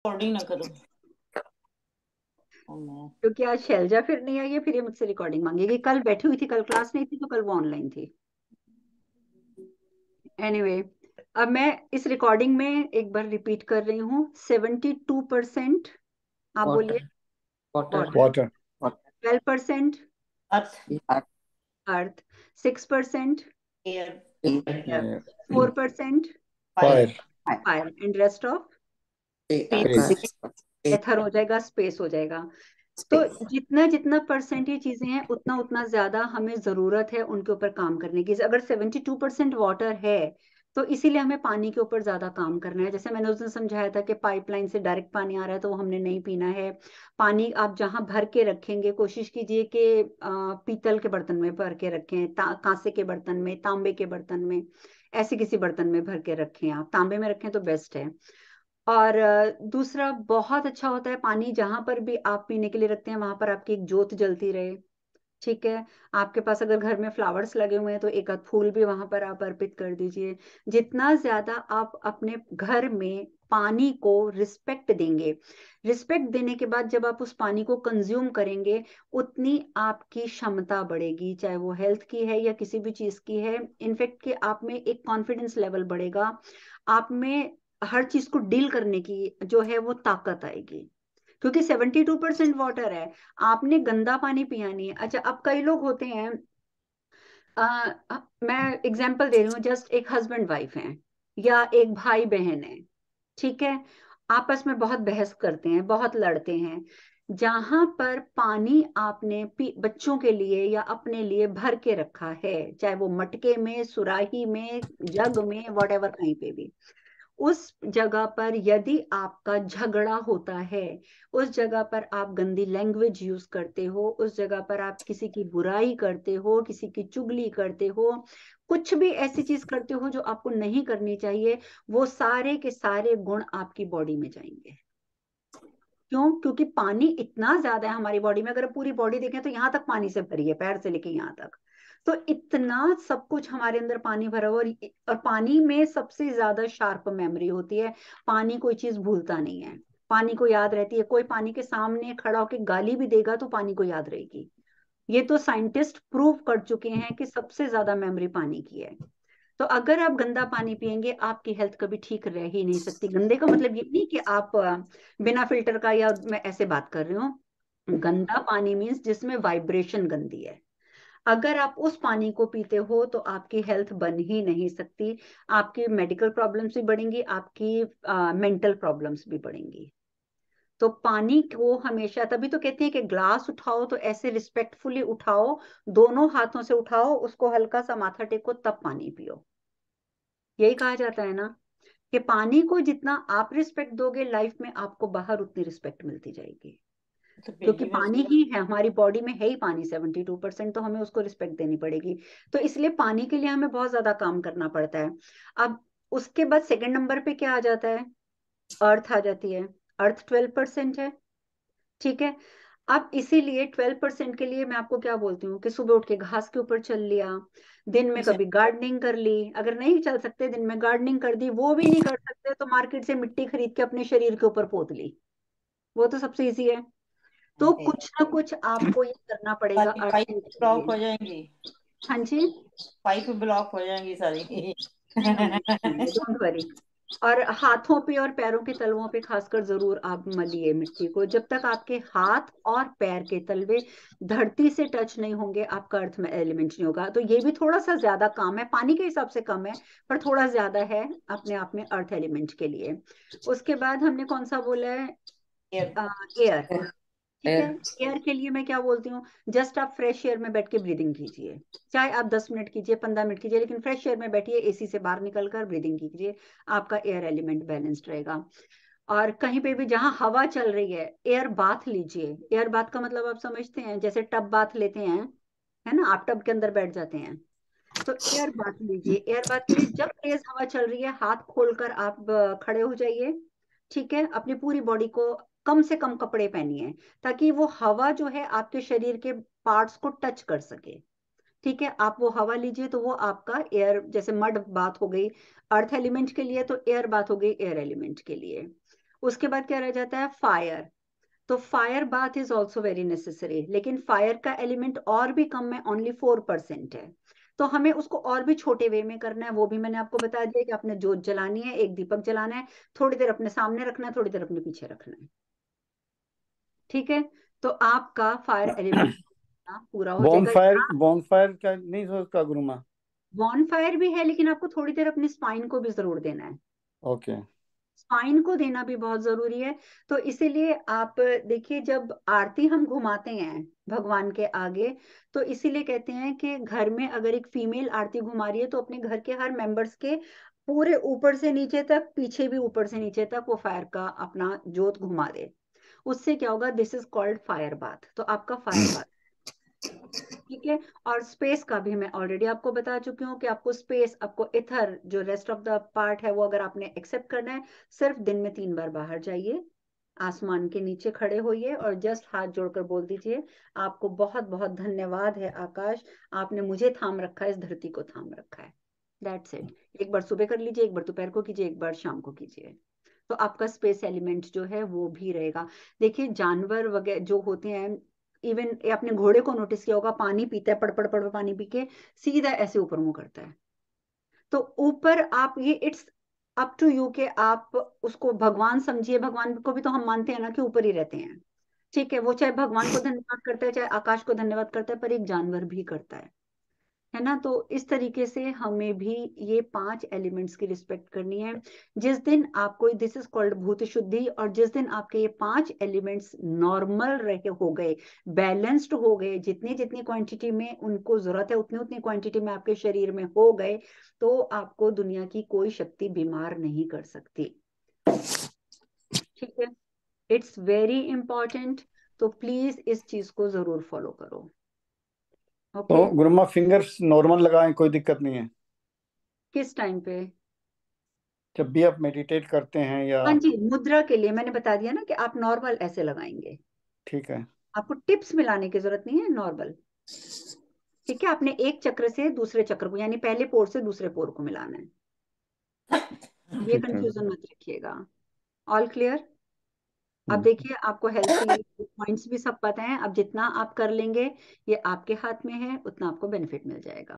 Recording ना करो। क्योंकि आज शैलजा फिर नहीं आई है, फिर ये मुझसे रिकॉर्डिंग मांगेगी। कल बैठी हुई थी, कल क्लास नहीं थी, तो कल वो ऑनलाइन थी। एनीवे, अब मैं इस रिकॉर्डिंग में एक बार रिपीट कर रही हूँ। 72%, आप बोलिए, water. Water. Water. Water. 12% earth. Earth. 6% air. Air. 4% fire. Fire. Fire. And rest of space. Ether हो जाएगा, स्पेस हो जाएगा। तो जितना जितना परसेंट ये चीजें हैं, उतना उतना ज्यादा हमें जरूरत है उनके ऊपर काम करने की। अगर 72% वाटर है, तो इसीलिए हमें पानी के ऊपर ज्यादा काम करना है। जैसे मैंने उस दिन समझाया था कि पाइपलाइन से डायरेक्ट पानी आ रहा है, तो वो हमने नहीं पीना है। पानी आप जहां भर के रखेंगे, कोशिश कीजिए कि पीतल के बर्तन में भर के रखें, कांसे के बर्तन में, तांबे के बर्तन में, ऐसे किसी बर्तन में भर के रखें। आप तांबे में रखें तो बेस्ट है। और दूसरा बहुत अच्छा होता है, पानी जहां पर भी आप पीने के लिए रखते हैं, वहां पर आपकी एक जोत जलती रहे। ठीक है। आपके पास अगर घर में फ्लावर्स लगे हुए हैं, तो एक आध फूल भी वहां पर आप अर्पित कर दीजिए। जितना ज्यादा आप अपने घर में पानी को रिस्पेक्ट देंगे, रिस्पेक्ट देने के बाद जब आप उस पानी को कंज्यूम करेंगे, उतनी आपकी क्षमता बढ़ेगी, चाहे वो हेल्थ की है या किसी भी चीज की है। इनफैक्ट कि आप में एक कॉन्फिडेंस लेवल बढ़ेगा, आप में हर चीज को डील करने की जो है वो ताकत आएगी। क्योंकि 72% वाटर है, आपने गंदा पानी पिया नहीं है। अच्छा, अब कई लोग होते हैं, मैं एग्जांपल दे रही हूँ, जस्ट एक हस्बैंड वाइफ हैं या एक भाई बहन है। ठीक है। आपस में बहुत बहस करते हैं, बहुत लड़ते हैं। जहां पर पानी आपने बच्चों के लिए या अपने लिए भर के रखा है, चाहे वो मटके में, सुराही में, जग में, वॉटेवर, कहीं पे भी, उस जगह पर यदि आपका झगड़ा होता है, उस जगह पर आप गंदी लैंग्वेज यूज करते हो, उस जगह पर आप किसी की बुराई करते हो, किसी की चुगली करते हो, कुछ भी ऐसी चीज करते हो जो आपको नहीं करनी चाहिए, वो सारे के सारे गुण आपकी बॉडी में जाएंगे। क्यों? क्योंकि पानी इतना ज्यादा है हमारी बॉडी में। अगर पूरी बॉडी देखें तो यहाँ तक पानी से भरी है, पैर से लेके यहाँ तक। तो इतना सब कुछ हमारे अंदर पानी भरा हुआ, और पानी में सबसे ज्यादा शार्प मेमोरी होती है। पानी कोई चीज भूलता नहीं है, पानी को याद रहती है। कोई पानी के सामने खड़ा होकर गाली भी देगा तो पानी को याद रहेगी। ये तो साइंटिस्ट प्रूव कर चुके हैं कि सबसे ज्यादा मेमोरी पानी की है। तो अगर आप गंदा पानी पिएंगे, आपकी हेल्थ कभी ठीक रह ही नहीं सकती। गंदे का मतलब ये नहीं कि आप बिना फिल्टर का, या मैं ऐसे बात कर रही हूँ। गंदा पानी मीन्स जिसमें वाइब्रेशन गंदी है। अगर आप उस पानी को पीते हो तो आपकी हेल्थ बन ही नहीं सकती। आपकी मेडिकल प्रॉब्लम्स भी बढ़ेंगी, आपकी मेंटल प्रॉब्लम्स भी बढ़ेंगी। तो पानी को हमेशा, तभी तो कहते हैं कि ग्लास उठाओ तो ऐसे रिस्पेक्टफुली उठाओ, दोनों हाथों से उठाओ, उसको हल्का सा माथा टेको, तब पानी पियो। यही कहा जाता है ना, कि पानी को जितना आप रिस्पेक्ट दोगे लाइफ में, आपको बाहर उतनी रिस्पेक्ट मिलती जाएगी। तो क्योंकि पहली बार पानी ही है, हमारी बॉडी में है ही पानी 72%, तो हमें उसको रिस्पेक्ट देनी पड़ेगी। तो इसलिए पानी के लिए हमें बहुत ज्यादा काम करना पड़ता है। अब उसके बाद सेकंड नंबर पे क्या आ जाता है? अर्थ आ जाती है। अर्थ 12% है। ठीक है। अब इसीलिए 12% के लिए मैं आपको क्या बोलती हूँ कि सुबह उठ के घास के ऊपर चल लिया, दिन में से कभी गार्डनिंग कर ली। अगर नहीं चल सकते, दिन में गार्डनिंग कर दी। वो भी नहीं कर सकते तो मार्केट से मिट्टी खरीद के अपने शरीर के ऊपर पोत ली। वो तो सबसे इजी है। तो कुछ ना कुछ आपको ये करना पड़ेगा सारी अर्थ पाइप के ब्लॉक लिए। हो जाएंगी। हाँ जी। पाइप ब्लॉक हो जाएंगी सारी। नहीं होंगे, नहीं होंगे, डोंट वरी। और हाथों पे और पैरों के तलवों पे खासकर जरूर आप मलिए मिट्टी को। जब तक आपके हाथ और पैर के तलवे धरती से टच नहीं होंगे, आपका अर्थ में एलिमेंट नहीं होगा। तो ये भी थोड़ा सा ज्यादा काम है, पानी के हिसाब से कम है, पर थोड़ा ज्यादा है अपने आप में अर्थ एलिमेंट के लिए। उसके बाद हमने कौन सा बोला है? एयर। एयर। ठीक है। एयर के लिए मैं क्या बोलती हूँ? जस्ट आप फ्रेश एयर में बैठ के ब्रीदिंग कीजिए। चाहे आप 10 मिनट कीजिए, 15 मिनट कीजिए, लेकिन फ्रेश एयर में बैठिए, एसी से बाहर निकल कर ब्रीदिंग कीजिए। आपका एयर एलिमेंट बैलेंस्ड रहेगा। और कहीं पे भी जहां हवा चल रही है, एयर बाथ लीजिए। एयर बाथ का मतलब आप समझते हैं, जैसे टब बाथ लेते हैं, है ना, आप टब के अंदर बैठ जाते हैं। तो एयर बाथ लीजिए। एयर बाथ के लिए जब तेज हवा चल रही है, हाथ खोलकर आप खड़े हो जाइए। ठीक है। अपनी पूरी बॉडी को कम से कम कपड़े पहनिए, ताकि वो हवा जो है आपके शरीर के पार्ट्स को टच कर सके। ठीक है। आप वो हवा लीजिए, तो वो आपका एयर, जैसे मड बात हो गई अर्थ एलिमेंट के लिए, तो एयर बात हो गई एयर एलिमेंट के लिए। उसके बाद क्या रह जाता है, फायर। तो fire bath is also very necessary, लेकिन फायर का एलिमेंट और भी कम है, ओनली 4% है। तो हमें उसको और भी छोटे वे में करना है, वो भी मैंने आपको बता दिया कि आपने जोत जलानी है, एक दीपक जलाना है, थोड़ी देर अपने सामने रखना है, थोड़ी देर अपने पीछे रखना है। ठीक है, तो आपका फायर एलिमेंट पूरा हो जाएगा। बॉनफायर का नहीं सोचता गुरुमा? बॉन फायर भी है, लेकिन आपको थोड़ी देर अपनी स्पाइन को भी जरूर देना है। ओके। स्पाइन को देना भी बहुत जरूरी है। तो इसीलिए आप देखिए, जब आरती हम घुमाते हैं भगवान के आगे, तो इसीलिए कहते हैं कि घर में अगर एक फीमेल आरती घुमा रही है तो अपने घर के हर मेंबर्स के पूरे ऊपर से नीचे तक, पीछे भी ऊपर से नीचे तक वो फायर का अपना जोत घुमा दे। उससे क्या होगा, this is called fire bath. तो आपका फायर बाथ, ठीक है। और स्पेस का भी मैं ऑलरेडी आपको बता चुकी हूँ कि आपको स्पेस, आपको इथर जो रेस्ट ऑफ द पार्ट है वो अगर आपने एक्सेप्ट करना है, सिर्फ दिन में 3 बार बाहर जाइए, आसमान के नीचे खड़े होइए और जस्ट हाथ जोड़कर बोल दीजिए, आपको बहुत बहुत धन्यवाद है आकाश, आपने मुझे थाम रखा है, इस धरती को थाम रखा है। That's it. एक बार सुबह कर लीजिए, एक बार दोपहर को कीजिए, एक बार शाम को कीजिए। तो आपका स्पेस एलिमेंट जो है वो भी रहेगा। देखिए जानवर वगैरह जो होते हैं, इवन आपने घोड़े को नोटिस किया होगा, पानी पीता है, पड़ पड़ पड़ पानी पी के सीधा ऐसे ऊपर मुंह करता है। तो ऊपर आप ये, इट्स अप टू यू कि आप उसको भगवान समझिए। भगवान को भी तो हम मानते हैं ना कि ऊपर ही रहते हैं, ठीक है। वो चाहे भगवान को धन्यवाद करता है, चाहे आकाश को धन्यवाद करता है, पर एक जानवर भी करता है ना। तो इस तरीके से हमें भी ये 5 एलिमेंट्स की रिस्पेक्ट करनी है। जिस दिन आपको, दिस इज कॉल्ड भूत शुद्धि, और जिस दिन आपके ये 5 एलिमेंट्स नॉर्मल रहे हो गए, बैलेंस्ड हो गए, जितनी जितनी क्वांटिटी में उनको जरूरत है उतनी उतनी क्वांटिटी में आपके शरीर में हो गए, तो आपको दुनिया की कोई शक्ति बीमार नहीं कर सकती। ठीक है, इट्स वेरी इंपॉर्टेंट। तो प्लीज इस चीज को जरूर फॉलो करो। तो ओके, गुरुमा फिंगर्स नॉर्मल लगाएं, कोई दिक्कत नहीं है? किस टाइम पे? जब भी आप मेडिटेट करते हैं या? हाँ जी, मुद्रा के लिए मैंने बता दिया ना कि आप नॉर्मल ऐसे लगाएंगे, ठीक है। आपको टिप्स मिलाने की जरूरत नहीं है, नॉर्मल। ठीक है, आपने एक चक्र से दूसरे चक्र को, यानी पहले पोर से दूसरे पोर को मिलाना है, ये ठीक है। कंफ्यूजन मत रखिएगा। All clear? अब हम्म। देखिए, आपको हेल्थी पॉइंट्स भी सब पता है। अब जितना आप कर लेंगे, ये आपके हाथ में है, उतना आपको बेनिफिट मिल जाएगा।